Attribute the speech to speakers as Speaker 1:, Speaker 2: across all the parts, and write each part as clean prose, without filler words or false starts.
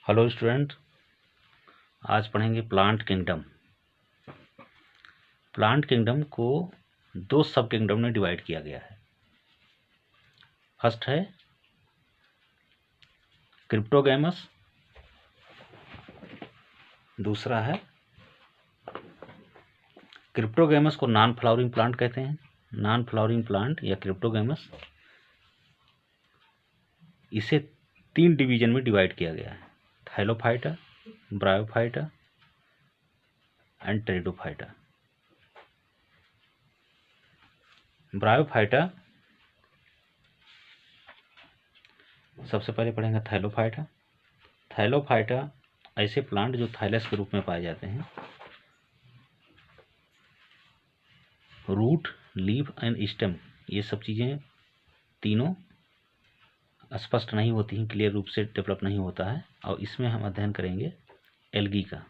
Speaker 1: Hello student, आज पढ़ेंगे plant kingdom. Plant kingdom को दो सब किंगडम में डिवाइड किया गया है। फर्स्ट है क्रिप्टोगैमस, दूसरा है क्रिप्टोगैमस को नॉन फ्लावरिंग प्लांट कहते हैं। नॉन फ्लावरिंग प्लांट या क्रिप्टोगैमस, इसे तीन डिवीजन में डिवाइड किया गया है: थाइलोफाइटा, ब्रायोफाइटा एंड टेरिडोफाइटा। ब्रायोफाइटा सबसे पहले पढ़ेंगे थाइलोफाइटा। थाइलोफाइटा ऐसे प्लांट जो थाइलस के रूप में पाए जाते हैं। रूट, लीफ एंड स्टेम, ये सब चीज़ें तीनों स्पष्ट नहीं होती हैं, क्लियर रूप से डेवलप नहीं होता है। और इसमें हम अध्ययन करेंगे एल्गी का।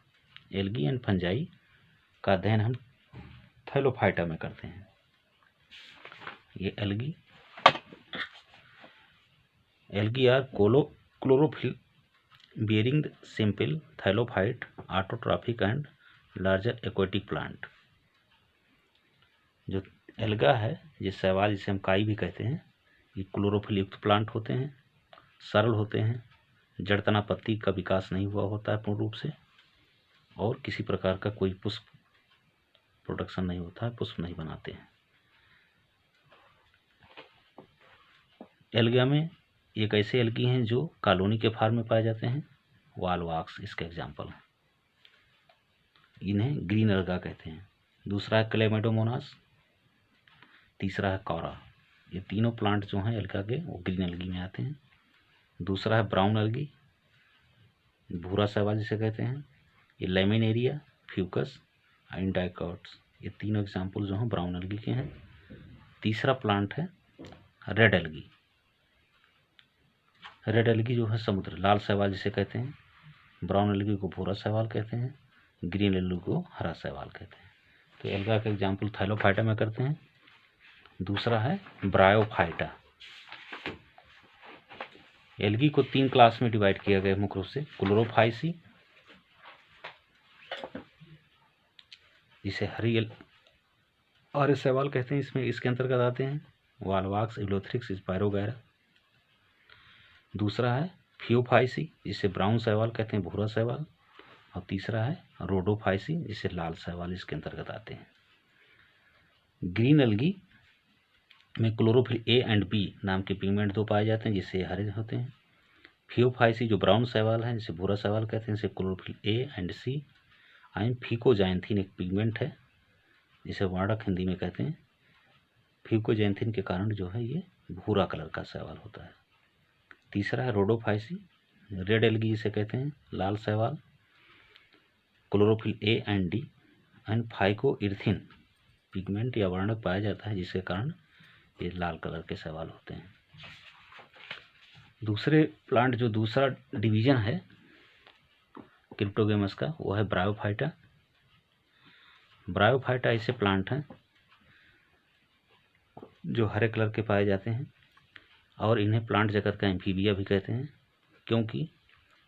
Speaker 1: एल्गी एंड फंजाई का अध्ययन हम थाइलोफाइटा में करते हैं। ये algae are chlorophyll bearing the simple thylophyte, autotrophic and larger aquatic plant। जो एल्गा है, ये शैवाल जिसे हम काई भी कहते हैं, ये क्लोरोफिल युक्त प्लांट होते हैं, सरल होते हैं, जड़ तना पत्ती का विकास नहीं हुआ होता है पूर्ण रूप से, और किसी प्रकार का कोई पुष्प प्रोडक्शन नहीं होता है, पुष्प नहीं बनाते हैं। एल्गा में एक ऐसे एल्गी हैं जो कॉलोनी के फार्म में पाए जाते हैं। वॉलवॉक्स इसके एग्जाम्पल हैं। इन्हें ग्रीन एल्गा कहते हैं। दूसरा है क्लेमेडोमोनास, तीसरा है कौरा। ये तीनों प्लांट जो हैं एल्गा के, वो ग्रीन एल्गी में आते हैं। दूसरा है ब्राउन एल्गी, भूरा शैवाल जिसे कहते हैं। ये लेमिनेरिया, फ्यूकस एंड डाइकॉट्स, ये तीनों एग्जाम्पल जो हैं ब्राउन एल्गी के हैं। तीसरा प्लांट है रेड एल्गी। रेड एल्गी जो है समुद्र लाल शैवाल जिसे कहते हैं। ब्राउन एल्गी को भूरा शैवाल कहते हैं, ग्रीन एल्गी को हरा शैवाल कहते हैं। तो एल्गा का एग्जाम्पल थाइलोफाइटा में करते हैं। दूसरा है ब्रायोफाइटा। एल्गी को तीन क्लास में डिवाइड किया गया मुख्य रूप से। क्लोरोफाइसी, जिसे हरे शैवाल कहते हैं, इसमें इसके अंतर्गत आते हैं वॉलवॉक्स, इलोथ्रिक्स, स्पायरोगैरा। दूसरा है फियोफाइसी, जिसे ब्राउन शैवाल कहते हैं, भूरा शैवाल। और तीसरा है रोडोफाइसी, जिसे लाल शैवाल इसके अंतर्गत आते हैं। ग्रीन एल्गी में क्लोरोफिल ए एंड बी नाम के पिगमेंट दो पाए जाते हैं, जिससे हरे होते हैं। फियोफाइसी जो ब्राउन शैवाल है, जिसे भूरा शैवाल कहते हैं, जिसे chlorophyll A and C. And phycoxanthin एक पिगमेंट है, जिसे वर्णक हिंदी में कहते हैं। फिकोजैंथिन के कारण जो है ये भूरा कलर का शैवाल होता है। तीसरा है रोडोफाइसी, रेड एल्गी जिसे कहते हैं, लाल शैवाल, chlorophyll A and D and phycoerythrin pigment या वर्णक पाया जाता है, जिसके कारण ये लाल कलर के शैवाल होते हैं। दूसरे प्लांट जो दूसरा डिवीजन है क्रिप्टोगैमस का, वो है ब्रायोफाइटा। ब्रायोफाइटा ऐसे प्लांट हैं जो हरे कलर के पाए जाते हैं, और इन्हें प्लांट जगत का एम्फीबिया भी कहते हैं, क्योंकि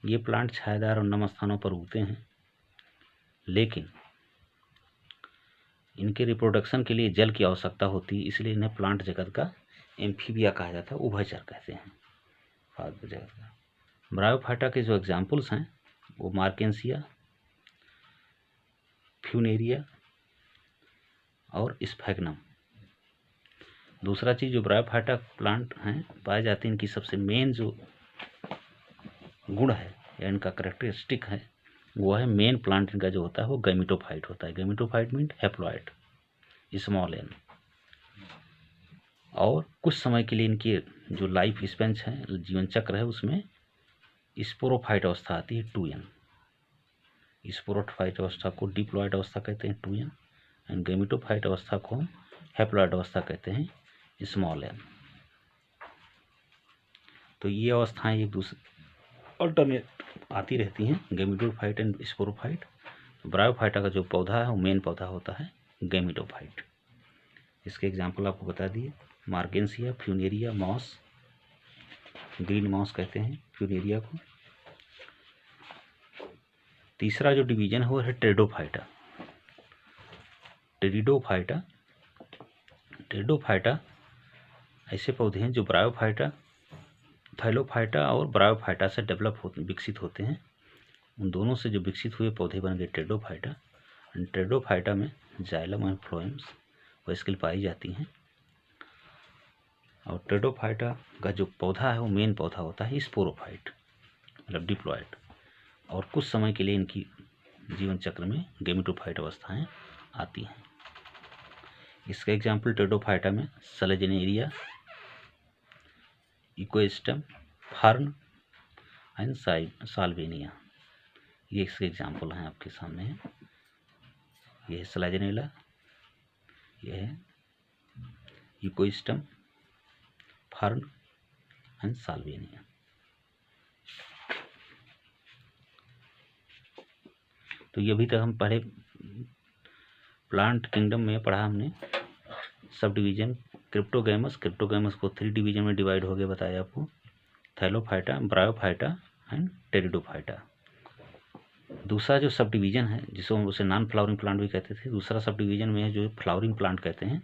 Speaker 1: ये प्लांट छायादार और नम स्थानों पर उगते हैं। लेकिन इनके रिप्रोडक्शन के लिए जल की आवश्यकता होती है, इसलिए इन्हें प्लांट जगत का एम्फीबिया कहा जाता है, उभयचर कहते हैं जगत का। ब्रायोफाइटा के जो एग्जाम्पल्स हैं वो मार्केंसिया, फ्यूनेरिया और स्फैग्नम। दूसरा चीज़ जो ब्रायोफाइटा प्लांट हैं पाए जाते हैं, इनकी सबसे मेन जो गुण है या इनका करेक्टरिस्टिक है, वो है मेन प्लांट इनका जो होता है वो गैमेटोफाइट होता है। Gametophyte mean haploid, small n. और कुछ समय के लिए इनकी जो लाइफ स्पेन है, जीवन चक्र है, उसमें स्पोरोफाइट अवस्था आती है 2n। स्पोरोफाइट अवस्था को डिप्लॉइड अवस्था कहते हैं 2n, एंड गैमेटोफाइट अवस्था को हम हैप्लॉइड अवस्था कहते हैं स्मॉल एन। तो ये अवस्थाएं एक दूसरे अल्टरनेट आती रहती हैं, गैमेटोफाइट एंड स्पोरोफाइट। ब्रायोफाइटा का जो पौधा है वो मेन पौधा होता है गैमेटोफाइट। इसके एग्जाम्पल आपको बता दिए, Marchantia, Funaria, moss, green moss कहते हैं फ्यूनेरिया को, तीसरा जो डिवीजन है वो है टेरिडोफाइटा। टेरिडोफाइटा ऐसे पौधे हैं जो ब्रायोफाइटा, थैलोफाइटा और ब्रायोफाइटा से विकसित होते हैं। उन दोनों से जो विकसित हुए पौधे बन गए टेरिडोफाइटा। टेरिडोफाइटा में जाइलम एंड फ्लोएम्स वेस्किल पाई जाती हैं। और टेरिडोफाइटा का जो पौधा है वो मेन पौधा होता है स्पोरोफाइट, मतलब डिप्लॉयड, और कुछ समय के लिए इनकी जीवन चक्र में गेमेटोफाइट अवस्थाएं आती हैं। इसका एग्जाम्पल टेरिडोफाइटा में सलेजनेरिया, इकोस्टम, फर्न एंड साल्वेनिया, ये इसके एग्जाम्पल हैं आपके सामने है। ये है सलेजनेला, ये है इकोस्टम, फर्न एंड साल्वेनिया। तो ये अभी तक हम पढ़े प्लांट किंगडम में पढ़ा हमने सब डिवीजन। क्रिप्टोगैमस को 3 डिवीजन में डिवाइड हो गया, बताया आपको, थैलोफाइटा, ब्रायोफाइटा एंड टेरिडोफाइटा। दूसरा जो सब डिवीजन है जिसको हम उसे नॉन फ्लावरिंग प्लांट भी कहते थे, दूसरा सब डिवीजन में है जो फ्लावरिंग प्लांट कहते हैं।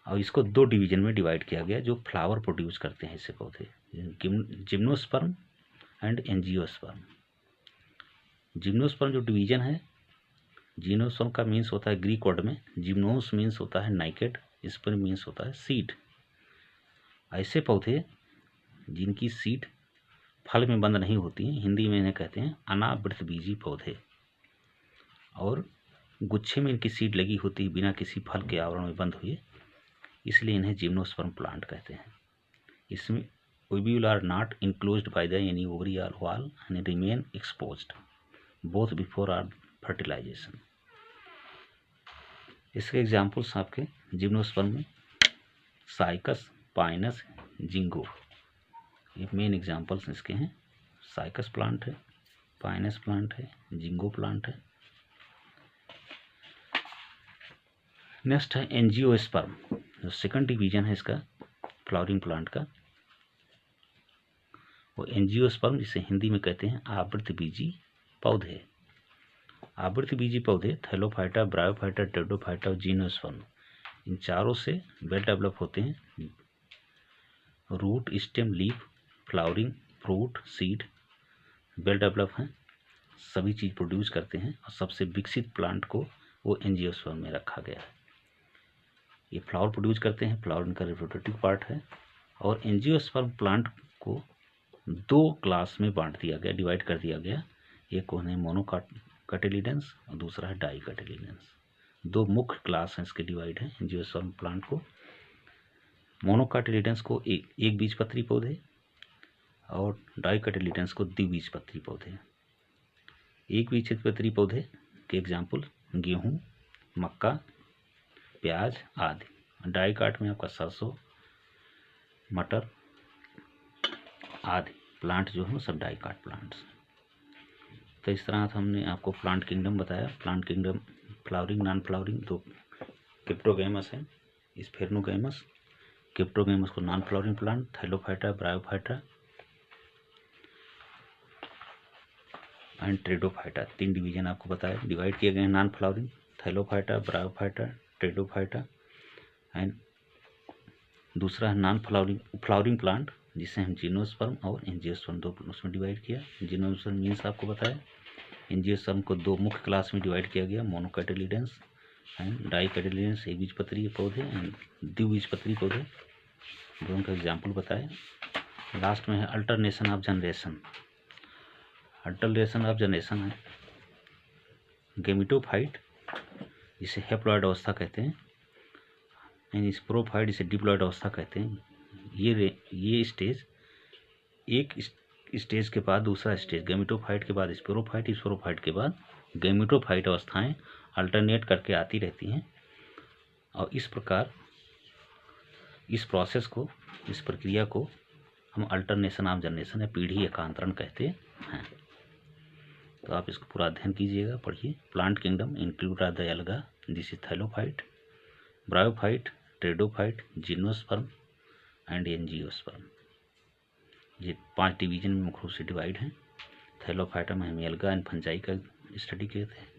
Speaker 1: और इसको 2 डिवीजन में डिवाइड किया गया जो फ्लावर प्रोड्यूस करते हैं इससे पौधे, जिम्नोस्पर्म एंड एंजियोस्पर्म। जिम्नोस्पर्म जो डिवीजन है, जिम्नोस्पर्म का मीन्स होता है ग्रीक वर्ड में जिम्नोस मीन्स होता है नाइकेड, स्पर्म मीन्स होता है सीड। ऐसे पौधे जिनकी सीड फल में बंद नहीं होती हैं, हिंदी में इन्हें कहते हैं अनावृतबीजी पौधे, और गुच्छे में इनकी सीड लगी होती है बिना किसी फल के आवरण में बंद हुए, इसलिए इन्हें जिम्नोस्पर्म प्लांट कहते हैं। इसमें ovule are not enclosed by the any ovary और wall and remain exposed both before or fertilisation. इसके एग्जाम्पल्स आपके जिम्नोस्पर्म में साइकस, पाइनस, जिंगो, ये मेन एग्जाम्पल्स इसके हैं। साइकस प्लांट है, पाइनस प्लांट है, जिंगो प्लांट है। नेक्स्ट है एंजियोस्पर्म, जो सेकंड डिवीजन है इसका फ्लावरिंग प्लांट का, वो एंजियोस्पर्म जिसे हिंदी में कहते हैं आवृतबीजी पौधे। आवृतबीजी पौधे थैलोफाइटा, ब्रायोफाइटा, टेरिडोफाइटा और जिम्नोस्पर्म, इन चारों से वेल डेवलप होते हैं। Root, stem, leaf, flowering, fruit, seed well develop हैं, सभी चीज़ प्रोड्यूस करते हैं। और सबसे विकसित प्लांट को वो एंजियोस्पर्म में रखा गया है। ये फ्लावर प्रोड्यूस करते हैं, फ्लावर इनका रिप्रोडक्टिव पार्ट है। और एंजियोस्पर्म प्लांट को 2 क्लास में बांट दिया गया, डिवाइड कर दिया गया। एक है मोनोकटिलिडेंस और दूसरा है डाइकटिलिडेंस। 2 मुख्य क्लास हैं इसके डिवाइड हैं एंजियोस्पर्म प्लांट को। मोनोकटिलिडेंस को एक बीजपत्री पौधे और डाइकटिलिडेंस को द्विबीजपत्री पौधे। एक बीजपत्री पौधे के एग्जाम्पल गेहूँ, मक्का, प्याज आदि। डाइकाट में आपका सरसों, मटर आदि प्लांट जो है सब डाइकाट प्लांट्स। तो इस तरह से हमने आपको प्लांट किंगडम बताया। Plant kingdom flowering, non flowering, तो क्रिप्टोगैमस है, स्फेरनोगैमस। क्रिप्टोगैमस को non flowering plant, Thallophyta, bryophyta and pteridophyta, 3 division आपको बताया, डिवाइड किए गए हैं। Non flowering Thallophyta, bryophyta, pteridophyta, and दूसरा है नॉन फ्लावरिंग प्लांट जिसे हम जिम्नोस्पर्म और एंजियोस्पर्म 2 उसमें डिवाइड किया। जिम्नोस्पर्म मीन्स आपको बताया। एंजियोस्पर्म को 2 मुख्य क्लास में डिवाइड किया गया, मोनोकटिलिडेंस एंड डाइकटिलिडेंस, एक बीजपत्री पौधे एंड द्विबीजपत्री पौधे, दोनों का एग्जाम्पल बताए। लास्ट में है alternation of generation. Alternation of generation है गेमिटोफाइट जिसे हैप्लॉइड अवस्था कहते हैं, एंड स्पोरोफाइट जिसे डिप्लॉइड अवस्था कहते हैं। ये स्टेज, एक स्टेज के बाद दूसरा स्टेज, गेमिटोफाइट के बाद स्पोरोफाइट, स्पोरोफाइट के बाद गेमिटोफाइट अवस्थाएं अल्टरनेट करके आती रहती हैं। और इस प्रकार इस प्रोसेस को, इस प्रक्रिया को हम अल्टरनेशन ऑफ जनरेशन या पीढ़ी एकांतरण कहते हैं। तो आप इसको पूरा अध्ययन कीजिएगा, पढ़िए। Plant kingdom include are the alga, this is thallophyte, bryophyte, pteridophyte, gymnosperm and angiosperm. ये 5 डिवीजन में मुख्य रूप से डिवाइड हैं। थैलोफाइटम हेमियल्गा एंड फंजाई का स्टडी किए थे।